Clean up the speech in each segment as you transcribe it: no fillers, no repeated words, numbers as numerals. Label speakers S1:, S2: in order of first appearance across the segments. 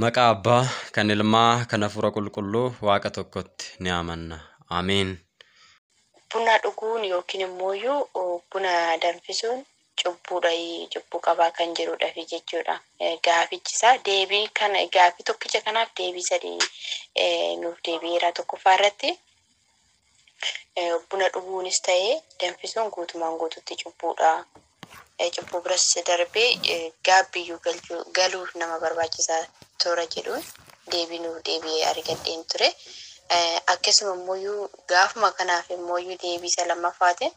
S1: Maqaa Abbaa, kan Ilmaa, kan Hafuura Qulqulluu Waaqa tokkotti ni amanna. Ameen.
S2: Buna dhuguun yookiin immoo buna danfisuun cubbuu qabaa kan jedhudha jechuudha. Gaafichisaa deebii kana gaafii tokkicha kanaaf deebii sadii nuuf deebi'eera. Tokkoffaa irratti buna dhuguunis ta'ee danfisuun guutumaan guututti cubbuudha. Cubbuu biras darbee gaabbiyyuu galuuf nama barbaachisaa toora jedhuun deebii nuuf deebi'ee argadheen ture. Akkasuma immoo gaafuma kanaaf immoo deebii isa lammaffaatiin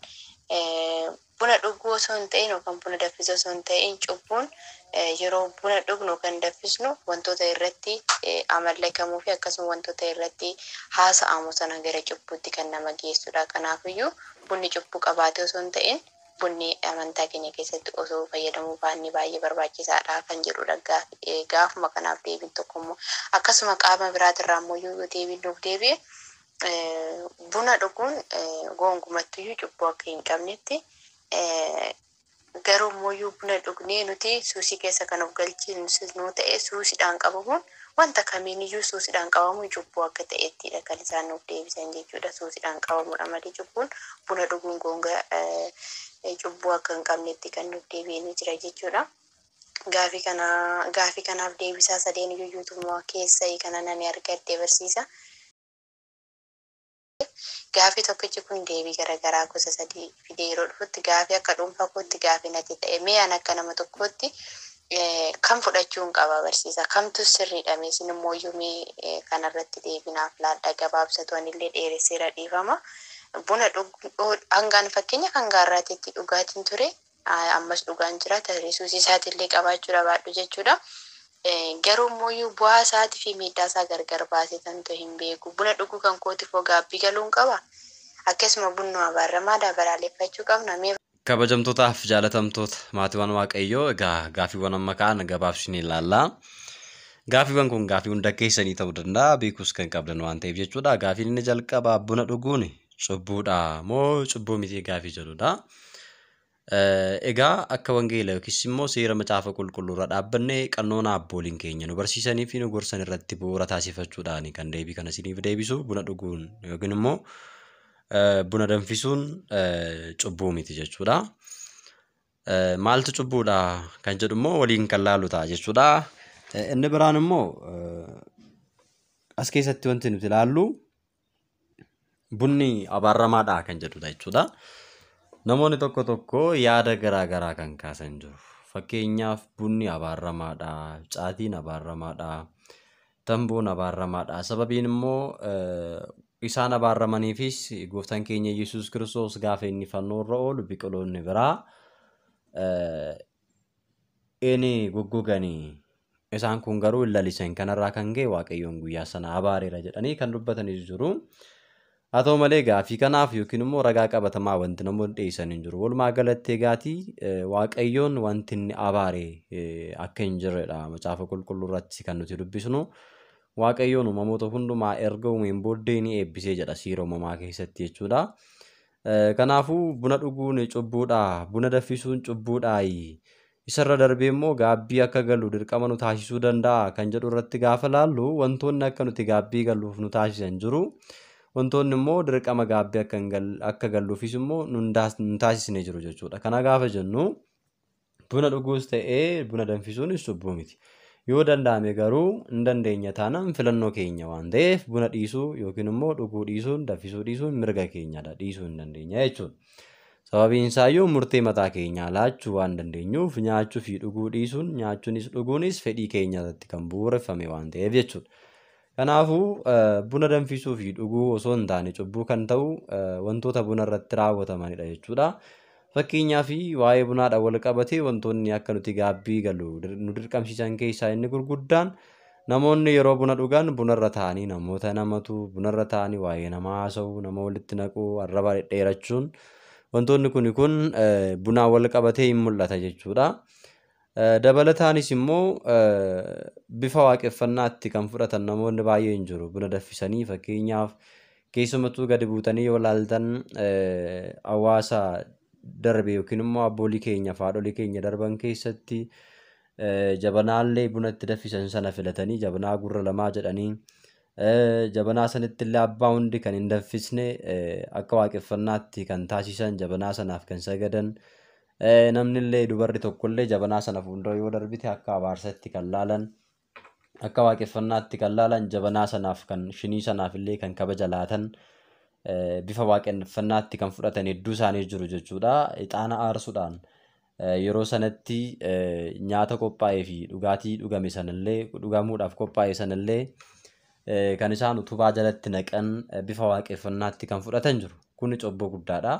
S2: buna dhuguu osoo hin ta'in yookaan buna danfisuu osoo hin ta'in cubbuun yeroo buna dhugnu kan danfisnu wantoota irratti amallakamuu fi akkasuma wantoota irratti haasa'amu sana gara cubbuutti kan nama geessudha. Kanaafiyyuu bunni cubbuu qabaate osoo hin ta'in bunni amantaa keenya keessatti osoo fayyadamuu baanne baay'ee barbaachisaadha kan jedhudha. Gaafuma kanaaf deebiin tokko immoo akkasuma qaama biraatirraa immoo yoo deebiin nuuf deebi'e buna dhuguun gonkumattuyyuu cubbuu akka hin qabnetti garuu immoo buna dhugnee nuti suusii keessa kan of galchinu ta'e suusiidhaan qabamuun wanta kamiiniyyuu suusiidhaan qabamuun cubbuu akka ta'ettidha kan isaan nuuf deebisan jechuudha. Suusiidhaan qabamuudha malee cubbuun buna dhuguun cubbuu akka hin qabnetti kan nuuf deebi'anii jira jechuudha. Gaafii kanaaf deebisaa sadeen yuutuumaa keessa kana nani argadde barsiisa. Gaafii tokkichi kun deebii garaagaraa gosa sadii fidee yeroo dhufutti gaafii akka dhuunfaa kootti gaafii natti ta'e mi'aan akka nama tokkootti kan fudhachuun qaba barsiisa. Kamtu sirriidha meesin immoo kanarratti deebinaaf laadda gabaabsatu anillee dheeresseera dhiifama. Buna hangaan fakkeenya kan gaarraatiitti dhugaatiin ture ammas dhugaan jira tarreessuus isaatiillee qabaachuudha baadhu jechuudha. Garuu immoo bu'aa isaatii fi miidhaa isaa gargar baasee tanto hin beeku. Buna dhuguu kan kootiif gaabbii galuun qaba. Akkasuma bunni abaaramaadhaa balaaleffachuu qabna.
S1: Kabajamtootaaf jaalatamtoota maatiiwwan Waaqayyoo egaa gaafiiwwan amma ka'an gabaabsinee ilaallaa. Gaafiiwwan kun gaafii hunda keessanii ta'uu danda'a beekuus kan qabdan waan ta'eef jechuudha. Gaafiin inni jalqabaa buna dhuguun cubbuudha moo cubbuu miti gaafii jedhudha. Egaa akka wangeela yookiis immoo seera macaafa qulqulluurra dhaabbannee qannoona abbooliin keenya nu barsiisanii fi nu gorsan irratti bu'uura taasifachuudhaan kan deebii kana isiniif deebisu buna dhuguun yookiin immoo buna danfisuun cubbuu miti jechuudha. Maaltu cubbuudha kan jedhu immoo waliin kan laalu ta'a jechuudha. Inni biraan immoo as keessatti wanti nuti ilaallu bunni abaaramaadha kan jedhudha jechuudha. Namoonni tokko yaada garaa kan kaasan jiru. Fakkeenyaaf bunni abaaramaadha, caatiin abaaramaadha, tamboon abaaramaadha. Sababiin immoo isaan abaarramaniifis gooftaan keenya Yesuus Kiristoos gaafa inni fannoorra oolu biqiloonni biraa inni goggoganii isaan kun garuu hin lalisan kanarraa kan ga'e Waaqayyoon guyyaa sana abaareera jedhanii kan dubbatanis jiru. Haa ta'u malee gaafii kanaaf yookiin immoo ragaa qabatamaa wanti namoonni dhiyeessan hin jiru. Walumaa galatti gaatii Waaqayyoon wanti inni abaare akka hin jirredha. Macaafa qulqulluu irratti kan nuti dubbisnu. Waaqayyoon uumamoota hundumaa erga uumeen booddee ni eebbisee jedha seera uumamaa keessatti jechuudha. Kanaafuu buna dhuguun cubbuudha. Buna danfisuun cubbuudha. Isarra darbee immoo gaabbii akka galu dirqama nu taasisuu danda'a kan jedhu irratti gaafa laallu wantoonni akka nuti gaabbii galuuf nu taasisan jiru. Wantoonni immoo dirqama gaabbii akka galluufis immoo nu taasisnee jiru jechuudha. Kana gaafa jennu buna dhuguus ta'ee buna danfisuunis cubbuu miti. Yoo danda'ame garuu hin dandeenya taanaan filannoo keenya waan ta'eef buna dhiisuu yookiin immoo dhuguu dhiisuun danfisuu dhiisuun mirga keenyadha. Dhiisuu hin dandeenya jechuudha. Sababiin isaayyuu murtee mataa keenyaa laachuu waan dandeenyuuf nyaachuu fi dhuguu dhiisuun nyaachuunis dhuguunis fedhii keenyatti kan bu'uureffame waan ta'eef jechuudha. Kanaafuu buna danfisuu fi dhuguu osoo hin taane cubbuu kan ta'u wantoota buna irratti raawwatamanidha jechuudha. Fakkeenyaaf waa'ee bunaadhaan wal qabatee wantoonni akka nuti gaabbii galu nu dirqamsiisan keessaa inni gurguddaan namoonni yeroo buna dhugan bunarra taa'anii namoota namatu bunarra taa'anii waa'ee namaa haasa'u nama walitti naqu arraba dhedheerachuun wantoonni kun bunaan wal qabatee hin mul'ata jechuudha. Dabalataanis immoo bifa waaqeffannaatti kan fudhatan namoonni baay'een jiru. Buna danfisanii fakkeenyaaf keessumattuu gadi buutanii yoo ilaaltan hawaasa darbe yookiin immoo abboolii keenya faadholii keenya darban keessatti jabanaallee buna itti danfisan sana filatanii jabanaa gurra lamaa jedhanii jabanaa sanitti illee abbaa hundi kan hin danfisne akka waaqeffannaatti kan taasisan jabanaa sanaaf kan sagadan namni illee dubarri tokkollee jabanaa sana fuuldura yoo darbite akka abaarsatti kan laalan akka waaqeffannaatti kan laalan jabanaa sanaaf kan shinii sanaaf illee kan kabaja laatan bifa waaqeffannaatti kan fudhatan hedduu isaanii jiru jechuudha. Ixaana aarsuudhaan yeroo sanatti nyaata qophaa'ee fi dhugaatii dhugame sanallee dhugamuudhaaf qophaa'e sanallee kan isaan utubaa jalatti naqan bifa waaqeffannaatti kan fudhatan jiru. Kun cubbuu guddaadha.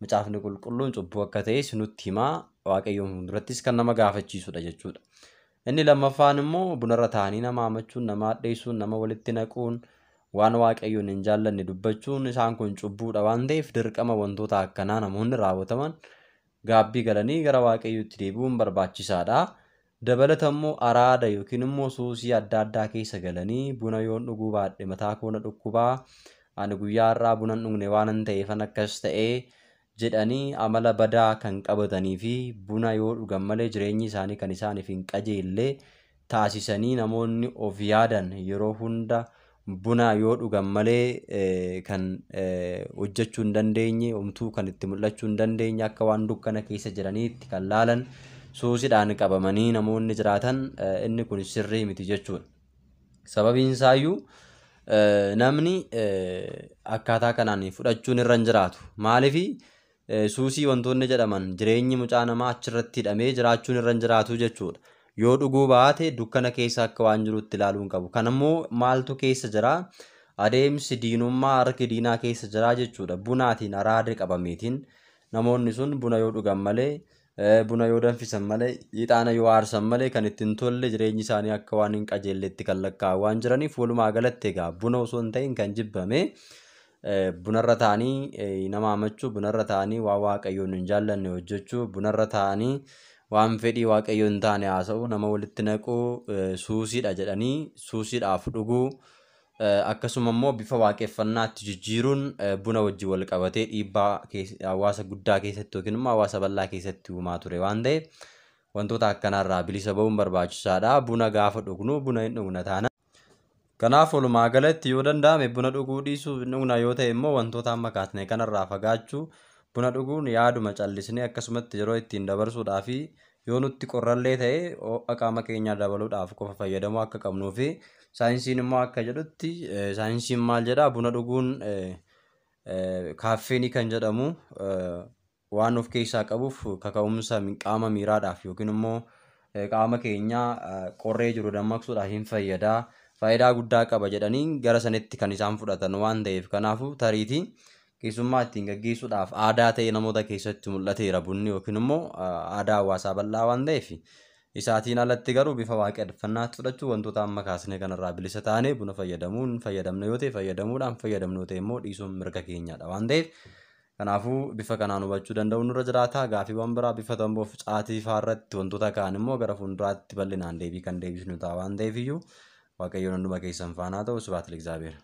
S1: Macaafni qulqulluun cubbuu akka ta'e nutti himaa. Waaqayyoon fuuldurattis kan nama gaafachiisudha jechuudha. Inni lammaffaan immoo bunarra taa'anii nama hamachuun, nama addeessuun, nama walitti naquun, waan waaqayyoon hin jaallanne dubbachuun isaan kun cubbuudha waan ta'eef dirqama wantoota akkanaa namoonni raawwataman gaabbii galanii gara waaqayyootti deebi'uun barbaachisaadha. Dabalata immoo araada yookiin immoo suusii adda addaa keessa galanii buna yoon dhuguu baadhe mataa koona dhukkubaa ani guyyaa irraa buna hin dhugne waan ta'eefan akkas ta'ee jedhanii amala badaa kan qabatanii fi buna yoo dhugan malee jireenyi isaanii kan isaaniif hin qajeelle taasisanii namoonni of yaadan yeroo hunda buna yoo dhugan malee kan hojjechuu hin dandeenye homtuu kan itti mul'achuu hin dandeenye akka waan dukkana keessa jiraniitti kan laalan suusiidhaan qabamanii namoonni jiraatan inni kun sirrii miti jechuudha. Sababiin isaayyuu namni akkaataa kanaan fudhachuun irra hin jiraatu. Maaliif suusii wantoonni jedhaman jireenyi mucaa namaa achirratti hidhamee jiraachuun irra hin jiraatu jechuudha. Yoo dhuguu baate dukkana keessa akka waan jirutti ilaaluu hin qabu. Kanammoo maaltu keessa jira? Adeemsi diinummaa harki diinaa keessa jira jechuudha. Bunaatiin araada qabameetiin namoonni sun buna yoo dhugan malee buna yoo danfisan malee ixaana yoo aarsan malee kan ittiin tolle jireenyi isaanii akka waan hin qajeelletti kan lakkaa'u waan jiraniif walumaa galatti egaa buna osoo hin ta'in kan jibbame bunarra ta'anii nama hamachuu, bunarra ta'anii waa waaqayyoon hin jaallanne hojjechuu, bunarra ta'anii waan fedhii waaqayyoo hin taane haasa'u, nama walitti naquu, suusiidha jedhanii suusiidhaaf dhuguu akkasuma immoo bifa waaqeffannaatti jijjiiruun buna wajjin wal qabatee dhiibbaa hawaasa guddaa keessatti yookiin immoo hawaasa bal'aa keessatti uumaa ture waan ta'eef wantoota akkanaarraa bilisa ba'uun barbaachisaadha. Buna gaafa dhugnu buna hin dhugna taana. Kanaaf walumaa galatti yoo danda'ame buna dhuguu dhiisuu hin dhugna yoo ta'e immoo wantoota amma kaasne kanarraa fagaachuu buna dhuguun yaaduma callisnee akkasumatti yeroo ittiin dabarsuudhaa fi yoo nutti qorrallee ta'e qaama keenyaa dabaluudhaaf qofa fayyadamuu akka qabnuu fi saayinsiin immoo akka jedhutti saayinsiin maal jedhaa buna dhuguun kaaffeenii kan jedhamu waan of keessaa qabuuf kaka'umsa qaama miiraadhaaf yookiin immoo qaama keenyaa qorree jiru dammaqsuudhaaf hin fayyadaa faayidaa guddaa qaba jedhanii gara sanitti kan isaan fudhatan waan ta'eef kanaafuu tariitii keessummaa ittiin gaggeessuudhaaf aadaa ta'e namoota keessatti mul'ateera bunni yookiin immoo aadaa hawaasaa bal'aa waan ta'eef isaatiin alatti garuu bifa waaqeffannaatti fudhachuu wantoota amma kaasne kanarraa bilisa taane buna fayyadamuun fayyadamna yoo ta'e fayyadamuudhaan fayyadamnu yoo ta'e immoo dhiisuun mirga keenyaadha waan ta'eef kanaafuu bifa kanaan hubachuu danda'u nurra jiraata. Gaaffiiwwan biraa bifa tamboof caatii faarratti wantoota kaan immoo gara fuulduraatti bal'inaan deebii kan deebisnu ta'a waan ta'eef iyyuu waaqayyoon hunduma keessan faanaa ta'u sibaat l'exaabeera.